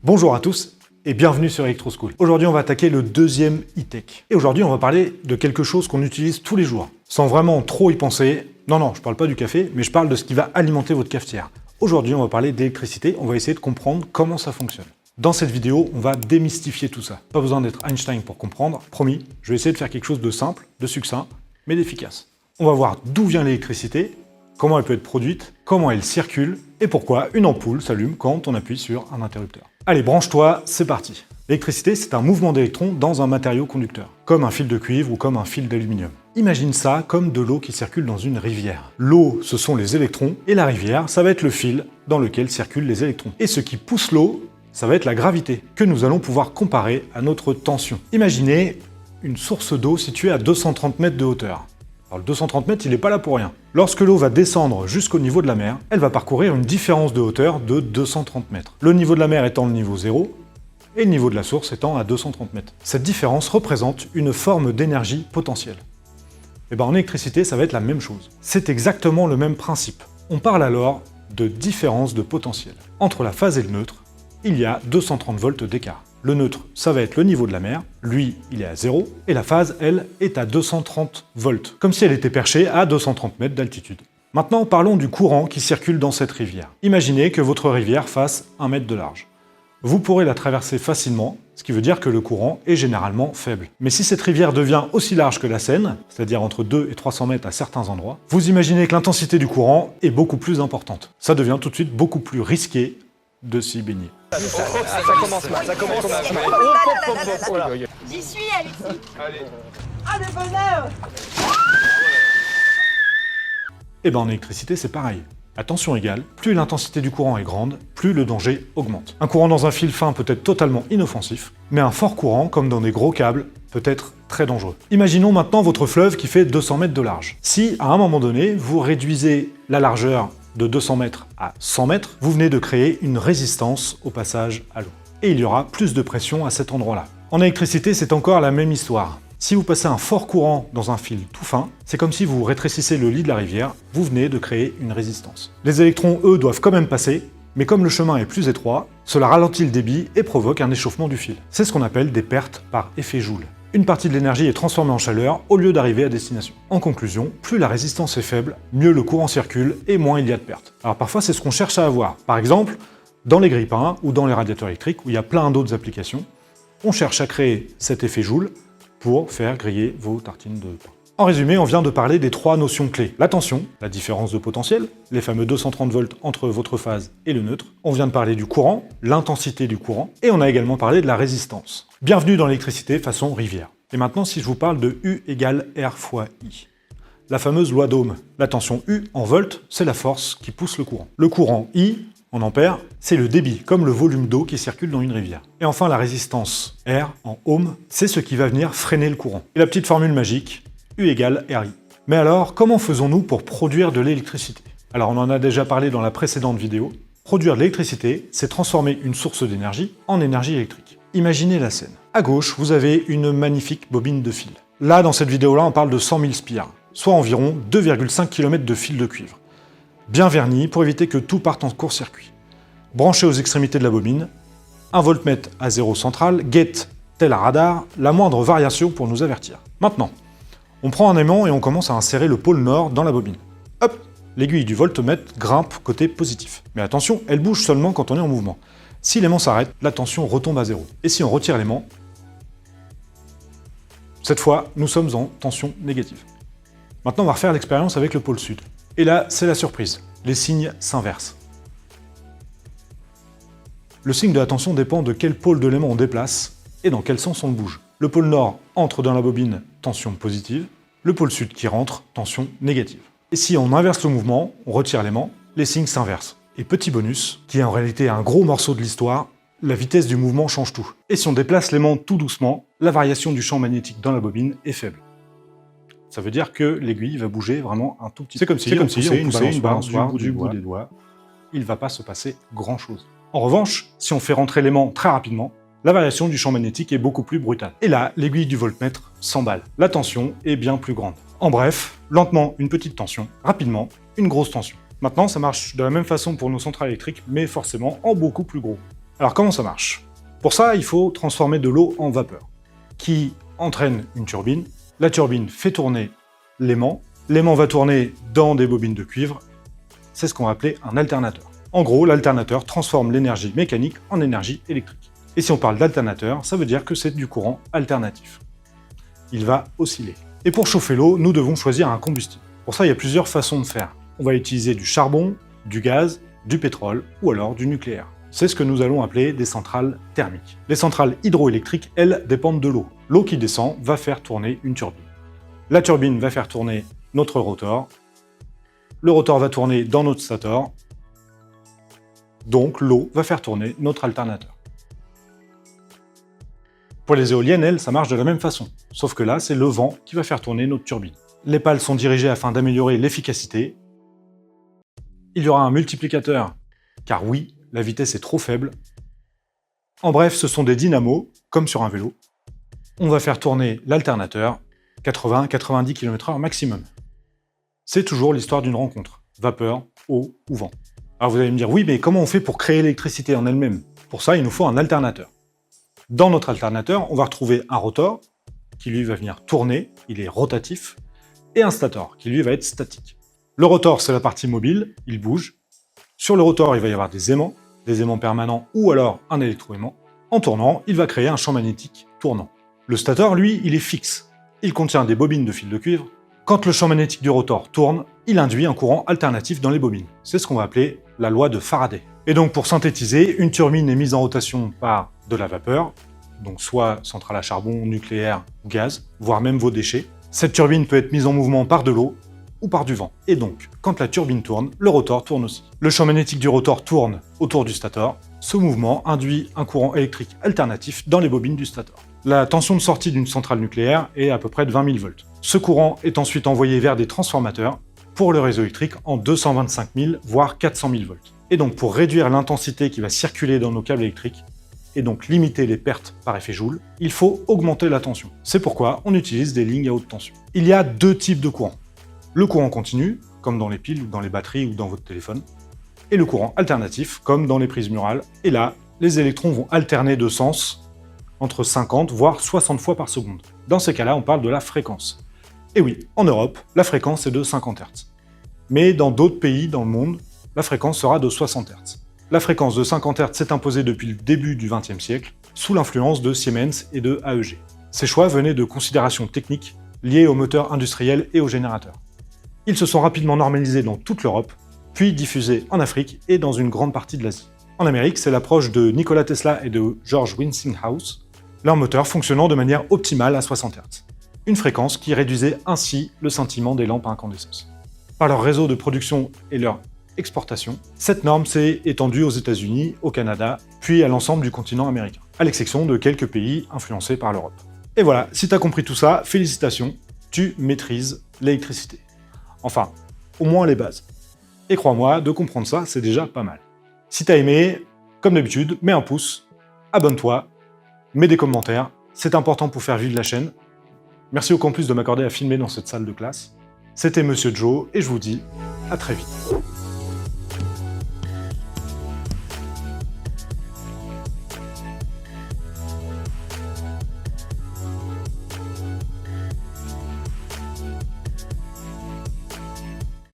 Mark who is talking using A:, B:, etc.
A: Bonjour à tous et bienvenue sur Electroschool. Aujourd'hui, on va attaquer le deuxième e-tech. Et aujourd'hui, on va parler de quelque chose qu'on utilise tous les jours, sans vraiment trop y penser. Non, je parle pas du café, mais je parle de ce qui va alimenter votre cafetière. Aujourd'hui, on va parler d'électricité, on va essayer de comprendre comment ça fonctionne. Dans cette vidéo, on va démystifier tout ça. Pas besoin d'être Einstein pour comprendre, promis, je vais essayer de faire quelque chose de simple, de succinct, mais d'efficace. On va voir d'où vient l'électricité, comment elle peut être produite, comment elle circule, et pourquoi une ampoule s'allume quand on appuie sur un interrupteur. Allez, branche-toi, c'est parti. L'électricité, c'est un mouvement d'électrons dans un matériau conducteur, comme un fil de cuivre ou comme un fil d'aluminium. Imagine ça comme de l'eau qui circule dans une rivière. L'eau, ce sont les électrons, et la rivière, ça va être le fil dans lequel circulent les électrons. Et ce qui pousse l'eau, ça va être la gravité, que nous allons pouvoir comparer à notre tension. Imaginez une source d'eau située à 230 mètres de hauteur. Alors le 230 mètres, il n'est pas là pour rien. Lorsque l'eau va descendre jusqu'au niveau de la mer, elle va parcourir une différence de hauteur de 230 mètres. Le niveau de la mer étant le niveau 0, et le niveau de la source étant à 230 mètres. Cette différence représente une forme d'énergie potentielle. Et en électricité, ça va être la même chose. C'est exactement le même principe. On parle alors de différence de potentiel. Entre la phase et le neutre, il y a 230 volts d'écart. Le neutre, ça va être le niveau de la mer, lui, il est à 0, et la phase, elle, est à 230 volts, comme si elle était perchée à 230 mètres d'altitude. Maintenant, parlons du courant qui circule dans cette rivière. Imaginez que votre rivière fasse 1 mètre de large. Vous pourrez la traverser facilement, ce qui veut dire que le courant est généralement faible. Mais si cette rivière devient aussi large que la Seine, c'est-à-dire entre 2 et 300 mètres à certains endroits, vous imaginez que l'intensité du courant est beaucoup plus importante. Ça devient tout de suite beaucoup plus risqué de s'y baigner.
B: Ça commence mal, ça commence mal.
C: J'y suis, Alexis.
B: Allez.
C: Ah, le bonheur.
A: Et en électricité, c'est pareil. À tension égale, plus l'intensité du courant est grande, plus le danger augmente. Un courant dans un fil fin peut être totalement inoffensif, mais un fort courant, comme dans des gros câbles, peut être très dangereux. Imaginons maintenant votre fleuve qui fait 200 mètres de large. Si, à un moment donné, vous réduisez la largeur de 200 mètres à 100 mètres, vous venez de créer une résistance au passage à l'eau. Et il y aura plus de pression à cet endroit-là. En électricité, c'est encore la même histoire. Si vous passez un fort courant dans un fil tout fin, c'est comme si vous rétrécissez le lit de la rivière, vous venez de créer une résistance. Les électrons, eux, doivent quand même passer, mais comme le chemin est plus étroit, cela ralentit le débit et provoque un échauffement du fil. C'est ce qu'on appelle des pertes par effet Joule. Une partie de l'énergie est transformée en chaleur au lieu d'arriver à destination. En conclusion, plus la résistance est faible, mieux le courant circule et moins il y a de pertes. Alors parfois, c'est ce qu'on cherche à avoir. Par exemple, dans les grille-pains ou dans les radiateurs électriques, où il y a plein d'autres applications, on cherche à créer cet effet Joule pour faire griller vos tartines de pain. En résumé, on vient de parler des trois notions clés. La tension, la différence de potentiel, les fameux 230 volts entre votre phase et le neutre. On vient de parler du courant, l'intensité du courant, et on a également parlé de la résistance. Bienvenue dans l'électricité façon rivière. Et maintenant, si je vous parle de U égale R fois I. La fameuse loi d'Ohm. La tension U en volts, c'est la force qui pousse le courant. Le courant I, en ampères, c'est le débit, comme le volume d'eau qui circule dans une rivière. Et enfin, la résistance R en ohm, c'est ce qui va venir freiner le courant. Et la petite formule magique, U égale RI. Mais alors, comment faisons-nous pour produire de l'électricité? Alors, on en a déjà parlé dans la précédente vidéo. Produire de l'électricité, c'est transformer une source d'énergie en énergie électrique. Imaginez la scène. À gauche, vous avez une magnifique bobine de fil. Là, dans cette vidéo-là, on parle de 100 000 spires, soit environ 2,5 km de fil de cuivre. Bien verni pour éviter que tout parte en court-circuit. Branché aux extrémités de la bobine, un voltmètre à zéro central guette, tel un radar, la moindre variation pour nous avertir. Maintenant, on prend un aimant et on commence à insérer le pôle nord dans la bobine. Hop, l'aiguille du voltmètre grimpe côté positif. Mais attention, elle bouge seulement quand on est en mouvement. Si l'aimant s'arrête, la tension retombe à zéro. Et si on retire l'aimant, cette fois, nous sommes en tension négative. Maintenant, on va refaire l'expérience avec le pôle sud. Et là, c'est la surprise. Les signes s'inversent. Le signe de la tension dépend de quel pôle de l'aimant on déplace et dans quel sens on le bouge. Le pôle nord entre dans la bobine, tension positive. Le pôle sud qui rentre, tension négative. Et si on inverse le mouvement, on retire l'aimant, les signes s'inversent. Et petit bonus, qui est en réalité un gros morceau de l'histoire, la vitesse du mouvement change tout. Et si on déplace l'aimant tout doucement, la variation du champ magnétique dans la bobine est faible. Ça veut dire que l'aiguille va bouger vraiment un tout petit peu. C'est comme si on poussait une balançoire du bout des doigts. Il ne va pas se passer grand-chose. En revanche, si on fait rentrer l'aimant très rapidement, la variation du champ magnétique est beaucoup plus brutale. Et là, l'aiguille du voltmètre s'emballe. La tension est bien plus grande. En bref, lentement, une petite tension, rapidement, une grosse tension. Maintenant, ça marche de la même façon pour nos centrales électriques, mais forcément en beaucoup plus gros. Alors comment ça marche? Pour ça, il faut transformer de l'eau en vapeur, qui entraîne une turbine. La turbine fait tourner l'aimant. L'aimant va tourner dans des bobines de cuivre. C'est ce qu'on va appeler un alternateur. En gros, l'alternateur transforme l'énergie mécanique en énergie électrique. Et si on parle d'alternateur, ça veut dire que c'est du courant alternatif. Il va osciller. Et pour chauffer l'eau, nous devons choisir un combustible. Pour ça, il y a plusieurs façons de faire. On va utiliser du charbon, du gaz, du pétrole ou alors du nucléaire. C'est ce que nous allons appeler des centrales thermiques. Les centrales hydroélectriques, elles, dépendent de l'eau. L'eau qui descend va faire tourner une turbine. La turbine va faire tourner notre rotor. Le rotor va tourner dans notre stator. Donc l'eau va faire tourner notre alternateur. Pour les éoliennes, elles, ça marche de la même façon. Sauf que là, c'est le vent qui va faire tourner notre turbine. Les pales sont dirigées afin d'améliorer l'efficacité. Il y aura un multiplicateur, car oui, la vitesse est trop faible. En bref, ce sont des dynamos, comme sur un vélo. On va faire tourner l'alternateur 80-90 km/h maximum. C'est toujours l'histoire d'une rencontre. Vapeur, eau ou vent. Alors vous allez me dire, oui, mais comment on fait pour créer l'électricité en elle-même? Pour ça, il nous faut un alternateur. Dans notre alternateur, on va retrouver un rotor, qui lui va venir tourner, il est rotatif, et un stator, qui lui va être statique. Le rotor, c'est la partie mobile, il bouge. Sur le rotor, il va y avoir des aimants permanents ou alors un électroaimant. En tournant, il va créer un champ magnétique tournant. Le stator, lui, il est fixe. Il contient des bobines de fil de cuivre. Quand le champ magnétique du rotor tourne, il induit un courant alternatif dans les bobines. C'est ce qu'on va appeler la loi de Faraday. Et donc pour synthétiser, une turbine est mise en rotation par de la vapeur, donc soit centrale à charbon, nucléaire ou gaz, voire même vos déchets. Cette turbine peut être mise en mouvement par de l'eau ou par du vent. Et donc, quand la turbine tourne, le rotor tourne aussi. Le champ magnétique du rotor tourne autour du stator. Ce mouvement induit un courant électrique alternatif dans les bobines du stator. La tension de sortie d'une centrale nucléaire est à peu près de 20 000 volts. Ce courant est ensuite envoyé vers des transformateurs pour le réseau électrique en 225 000 voire 400 000 volts. Et donc pour réduire l'intensité qui va circuler dans nos câbles électriques, et donc limiter les pertes par effet Joule, il faut augmenter la tension. C'est pourquoi on utilise des lignes à haute tension. Il y a deux types de courants. Le courant continu, comme dans les piles ou dans les batteries ou dans votre téléphone, et le courant alternatif, comme dans les prises murales. Et là, les électrons vont alterner de sens entre 50 voire 60 fois par seconde. Dans ces cas-là, on parle de la fréquence. Et oui, en Europe, la fréquence est de 50 Hz. Mais dans d'autres pays dans le monde, la fréquence sera de 60 Hz. La fréquence de 50 Hz s'est imposée depuis le début du XXe siècle, sous l'influence de Siemens et de AEG. Ces choix venaient de considérations techniques liées aux moteurs industriels et aux générateurs. Ils se sont rapidement normalisés dans toute l'Europe, puis diffusés en Afrique et dans une grande partie de l'Asie. En Amérique, c'est l'approche de Nikola Tesla et de George Westinghouse, leur moteur fonctionnant de manière optimale à 60 Hz. Une fréquence qui réduisait ainsi le scintillement des lampes à incandescence. Par leur réseau de production et leur exportation, cette norme s'est étendue aux États-Unis, au Canada, puis à l'ensemble du continent américain, à l'exception de quelques pays influencés par l'Europe. Et voilà, si t'as compris tout ça, félicitations, tu maîtrises l'électricité. Enfin, au moins les bases. Et crois-moi, de comprendre ça, c'est déjà pas mal. Si t'as aimé, comme d'habitude, mets un pouce, abonne-toi, mets des commentaires, c'est important pour faire vivre la chaîne. Merci au campus de m'accorder à filmer dans cette salle de classe. C'était Monsieur Joe, et je vous dis à très vite.